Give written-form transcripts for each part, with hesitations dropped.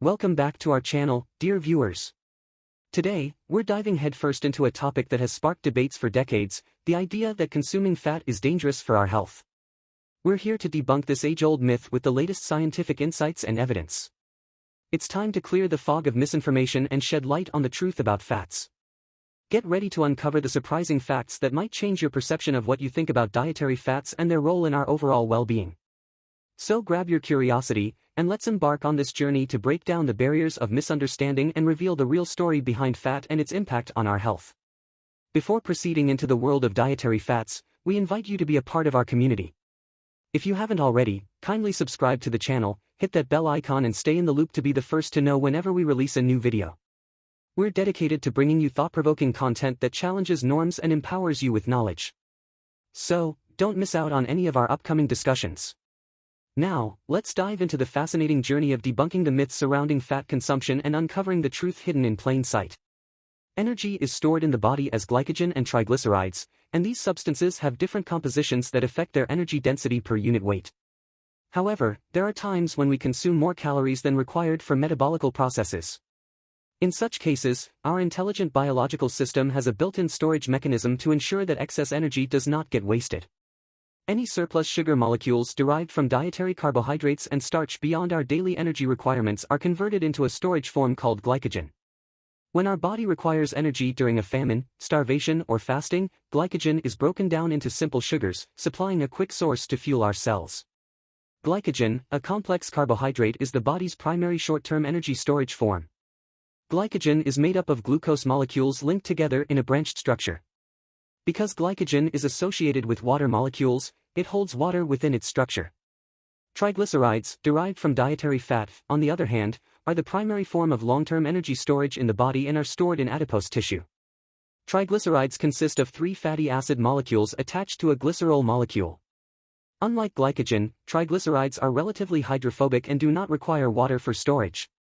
Welcome back to our channel, dear viewers. Today, we're diving headfirst into a topic that has sparked debates for decades, the idea that consuming fat is dangerous for our health. We're here to debunk this age-old myth with the latest scientific insights and evidence. It's time to clear the fog of misinformation and shed light on the truth about fats. Get ready to uncover the surprising facts that might change your perception of what you think about dietary fats and their role in our overall well-being. So grab your curiosity, and let's embark on this journey to break down the barriers of misunderstanding and reveal the real story behind fat and its impact on our health. Before proceeding into the world of dietary fats, we invite you to be a part of our community. If you haven't already, kindly subscribe to the channel, hit that bell icon and stay in the loop to be the first to know whenever we release a new video. We're dedicated to bringing you thought-provoking content that challenges norms and empowers you with knowledge. So, don't miss out on any of our upcoming discussions. Now, let's dive into the fascinating journey of debunking the myths surrounding fat consumption and uncovering the truth hidden in plain sight. Energy is stored in the body as glycogen and triglycerides, and these substances have different compositions that affect their energy density per unit weight. However, there are times when we consume more calories than required for metabolical processes. In such cases, our intelligent biological system has a built-in storage mechanism to ensure that excess energy does not get wasted. Any surplus sugar molecules derived from dietary carbohydrates and starch beyond our daily energy requirements are converted into a storage form called glycogen. When our body requires energy during a famine, starvation, or fasting, glycogen is broken down into simple sugars, supplying a quick source to fuel our cells. Glycogen, a complex carbohydrate, is the body's primary short-term energy storage form. Glycogen is made up of glucose molecules linked together in a branched structure. Because glycogen is associated with water molecules, it holds water within its structure. Triglycerides, derived from dietary fat, on the other hand, are the primary form of long-term energy storage in the body and are stored in adipose tissue. Triglycerides consist of three fatty acid molecules attached to a glycerol molecule. Unlike glycogen, triglycerides are relatively hydrophobic and do not require water for storage.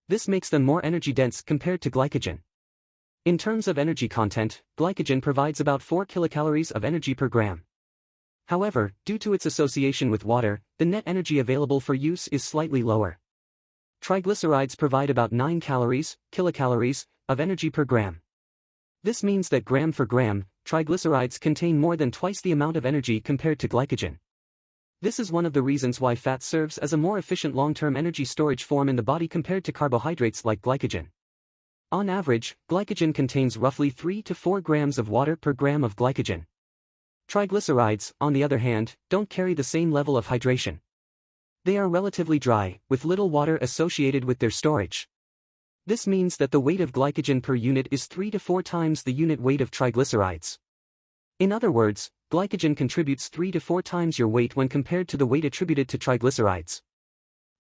This makes them more energy-dense compared to glycogen. In terms of energy content, glycogen provides about 4 kilocalories of energy per gram. However, due to its association with water, the net energy available for use is slightly lower. Triglycerides provide about 9 kilocalories, of energy per gram. This means that gram for gram, triglycerides contain more than twice the amount of energy compared to glycogen. This is one of the reasons why fat serves as a more efficient long-term energy storage form in the body compared to carbohydrates like glycogen. On average, glycogen contains roughly 3 to 4 grams of water per gram of glycogen. Triglycerides, on the other hand, don't carry the same level of hydration. They are relatively dry, with little water associated with their storage. This means that the weight of glycogen per unit is 3 to 4 times the unit weight of triglycerides. In other words, glycogen contributes 3 to 4 times your weight when compared to the weight attributed to triglycerides.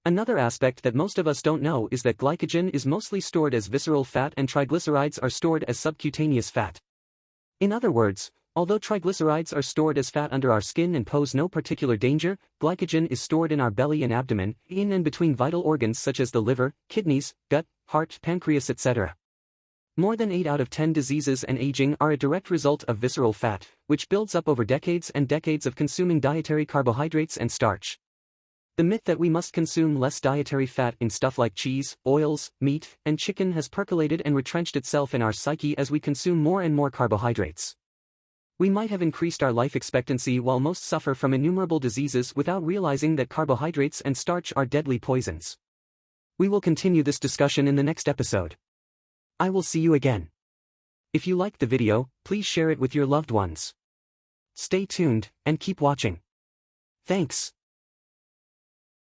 Another aspect that most of us don't know is that glycogen is mostly stored as visceral fat and triglycerides are stored as subcutaneous fat. In other words, although triglycerides are stored as fat under our skin and pose no particular danger, glycogen is stored in our belly and abdomen, in and between vital organs such as the liver, kidneys, gut, heart, pancreas, etc. More than 8 out of 10 diseases and aging are a direct result of visceral fat, which builds up over decades and decades of consuming dietary carbohydrates and starch. The myth that we must consume less dietary fat in stuff like cheese, oils, meat, and chicken has percolated and retrenched itself in our psyche as we consume more and more carbohydrates. We might have increased our life expectancy while most suffer from innumerable diseases without realizing that carbohydrates and starch are deadly poisons. We will continue this discussion in the next episode. I will see you again. If you liked the video, please share it with your loved ones. Stay tuned, and keep watching. Thanks.